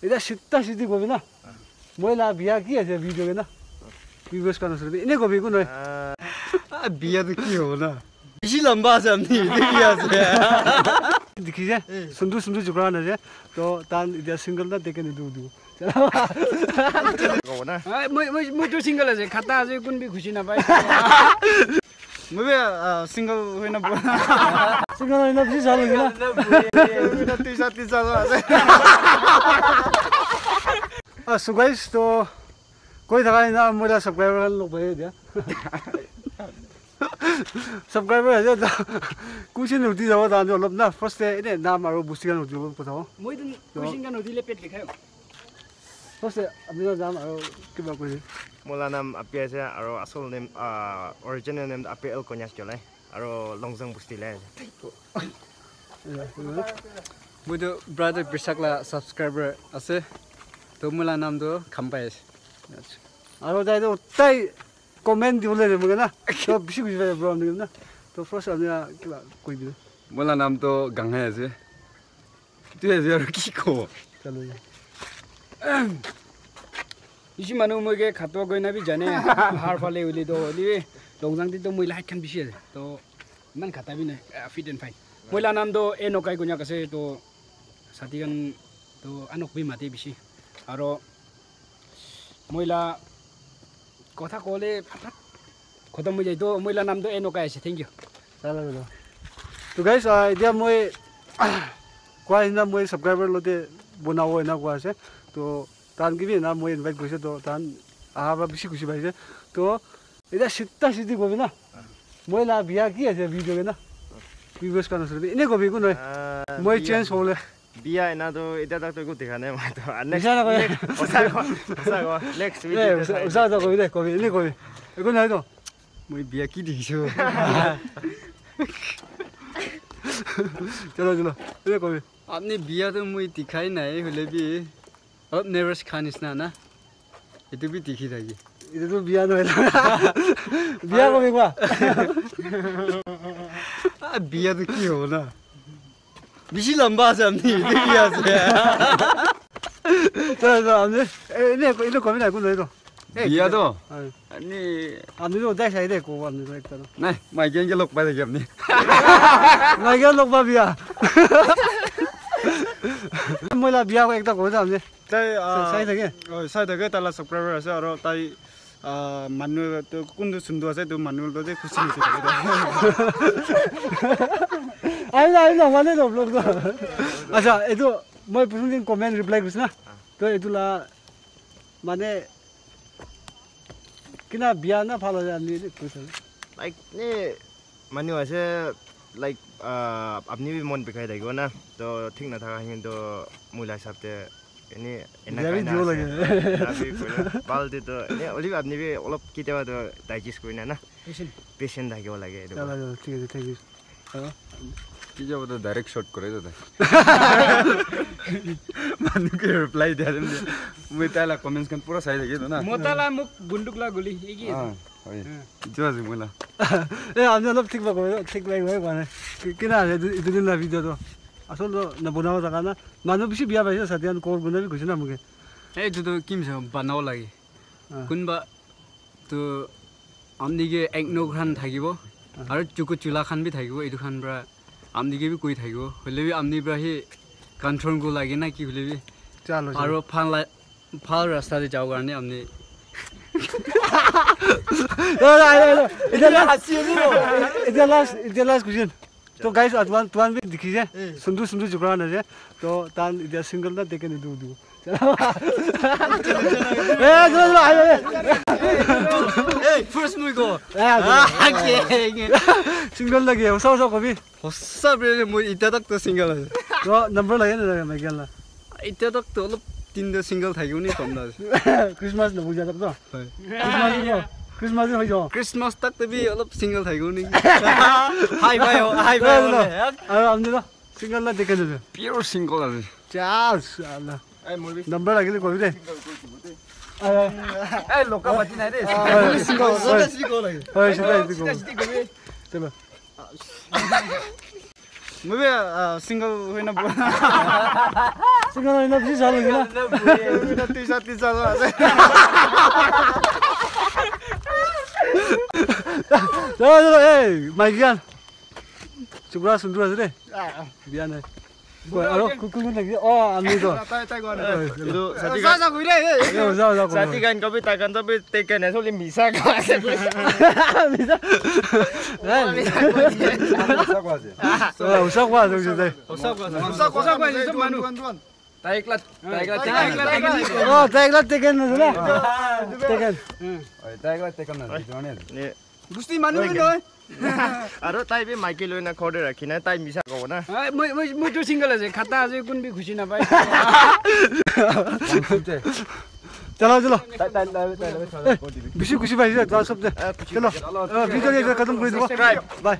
এটা সিদ্ধা সিদ্ধি কবি না মহিলা বিয়া কি আছে ভিডিও না ভিউয়ার্স কারণ শুনবে এনে কবি কোন বিয়া তো কি হবে না বেশি লম্বা আছে আপনি দেখি আছে দেখি যে সুন্দর সুন্দর জোকরা আছে তো তান এটা সিঙ্গেল না দেখে নি দিও কব না মই তো সিঙ্গেল আছে খাতা আছে কোন বি খুশি না পাই মই সিঙ্গেল হই না সিঙ্গেল হই না বেশি চালু না তিসা আছে সো গাইস তো কই থাকা না মোরা সাবস্ক্রাইবার লোক ভাই দিয়া সাবস্ক্রাইবার আছে তো কুছি নতি যাও দান অলপ না ফার্স্ট এনে নাম আৰু বুস্তিকা নতি পঠাও মই তো কুছিং গান নদিলে পেট লিখায় ফার্স্ট আপোনাৰ নাম আৰু কিবা কই মোলা নাম আপি আছে আৰু আসল নেম অৰিজিনেল নেম আপি এল কন্যাস চলে আৰু লংজং বুস্তিলে মই তো ব্ৰাদাৰ বিশাকলা সাবস্ক্ৰাইবাৰ আছে তো মোলা নাম তো খাম্পাই আছে আৰু তাই তো তাই কমেন্ট দিবলে মোক না তো বেশি খুশি পাই ব্রো না তো ফার্স্ট আমি কিবা কই দিও মোলা নাম তো গাংহাই আছে তুই আজি আৰু কি কব চলো ইসি মানুহ মইকে খাতোৱা গৈ নাবি জানে হার ফালে উলি তো হলি লংজাংতি তো মই লাইট খান বেশি আছে তো ইমান খাতাবি নাই ফিট এন্ড ফাইন মইলা নাম তো এ নকাই গুণাক আছে তো সাথীগান তো আনক বি মাতে বেশি আৰু মইলা কথা কলে খতম হৈ যায় তো মইলা নাম তো এ নকাই আছে থ্যাংক ইউ চলো তো গাইস এতিয়া মই কোৱা না মই সাবস্ক্ৰাইবাৰ লতে বনাও না কোৱা আছে তো তান কিবি না মই ইনভাইট কৰিছে তো তান আহা বেশি খুশি পাইছে তো এটা সিদ্ধা সিদ্ধি কবি না মহিলা বিয়া কি আছে ভিডিও না ভিউয়ার্স কারণ শুনবে এনে কবি কোন মই চেঞ্জ হলে বিয়া এনা তো এটা তাক তো একো দেখা নাই মই তো নিশা না কয় নেক্সট উসা তো কবি দে কবি এনে কবি একো নাই তো মই বিয়া কি দেখিছো চলো চলো এনে কবি আপনি বিয়া তো মই দেখাই নাই হলে বি অলপ নেভার্স খানিস না না এটো বি দেখি থাকি এটা তো বিয়া নহয় বিয়া কবি কোৱা বিয়া তো কি হবে না বেশি লম্বা আছে আপনি দেখি আছে চলো আমি এনে কবি না কোন তো বিয়া তো আপনি আমি তো দেখ চাই দে কো আমি তো একটা নাই মাইকেনকে লগ পাই থাকি আপনি নাই গেল লোক বা বিয়া মহিলা বিয়া একটা কই যাম যে তাই চাই থাকে চাই থাকে তালা সাবস্ক্রাইবার আছে আৰু তাই মানুহ কোনটো চুন্দু আছে তো মানুহ লতে খুচি খুচি থাকে আই না মানে তো ব্লগ আচ্ছা এটো মই প্রথম দিন কমেন্ট রিপ্লাই কৰিছ না তো এটোলা মানে কিনা বিয়া না ভালো জানি কৈছ লাইক নে মানুহ আছে লাইক আপনি বি মন বিখাই থাকিব না তো ঠিক না থাকা কিন্তু মহিলা হিসাবতে এনে এনা বিয়া বি দিব লাগে বালতে তো এনে অলিভ আপনি বি অলপ কিতাবা তো ডাইজেস্ট কৰি না পেশেন্ট থাকিব লাগে এটো ঠিক আছে থ্যাংক ইউ কি যাব তো ডাইরেক্ট শর্ট করে তো মানুকে রিপ্লাই দিয়া দিম মই তাইলা কমেন্টস kan পুরা চাই থাকি না মতালা মোক বন্দুকলা গুলি একি হয় জোজি মলা এ আমি অলপ ঠিক বা কই ঠিক লাই হয় মানে কিনা এটো দিন না ভিডিও তো আসল না বনাও জাগা না মানুহ বেশি বিয়া পাইছে সাদিয়ান কোর গুনাবি কৈছ না মুকে এইটো তো কিম বানাও লাগে কোনবা তো আমনিকে একনগ্ৰান থাকিব আৰু চুকু চুলা খান বি থাকিব এইটো খান পৰা আমনিকে বি কই থাকিব হলে বি আমনি পৰা হে কন্ট্ৰোল গো লাগে না কি হলে বি চলো আৰু ফাল ৰাস্তাতে যাও কাৰণে আমনি এটা লাস্ট কুইজন তো গাইস তুয়ান বি দেখি যে সুন্দর সুন্দর জোকরা আছে তো তান এটা সিঙ্গেল না দেখে নি দিও এ চলো আয় এই ফার্স্ট মুই গো সিঙ্গেল লাগে ওসা কবি হসা ব্রে মই ইটা তক তো সিঙ্গেল আছে তো নাম্বার লাগে না লাগে মাইকেল না ইটা তক তো অলপ তিনটা সিঙ্গেল থাকিও নি কম না ক্রিসমাস না বুঝা তক তো ক্রিসমাস হই যাও ক্রিসমাস তক তো বি অলপ সিঙ্গেল থাকিও নি হাই ভাই আর আমনি তো সিঙ্গেল না দেখে দিও পিওর সিঙ্গল আছে চাস আল্লাহ নাম্বার লাগিলে কবি দে এই লোকা বাতি নাই রে সিঙ্গেল সিঙ্গেল লাগে হয় সেটা কবি চলো মই সিঙ্গল হৈ না সিঙ্গল হয় না বেশি সাল হয়ে গেল তিসা আছে চলো চলো এই মাইকিয়ান চুপড়া সুন্দর আছে রে বিয়া নাই আৰু কুকুৰ লাগি আমি তো তাই গনে ইদু যা কইরে যাও যাও সাথী গান কবি তা গান তবে টেকে না সলি মিছা আছে উচা কোৱা আছে দে Usah gua itu manu. Taiklat. তাইগলা টেকেন না টেকেন তাইগলা টেকেন না জানে নে গুষ্টি মানুহ নহয় আৰু তাই বে মাইকে লৈ না খৰে ৰাখি না তাই মিছা কব না মই তো সিঙ্গল আছে খাতা আছে কোন বি খুশি না পাই চলো চলো তাই বেশি খুশি পাইছে তো সব চলো ভিডিও খতম করে দেবো বাই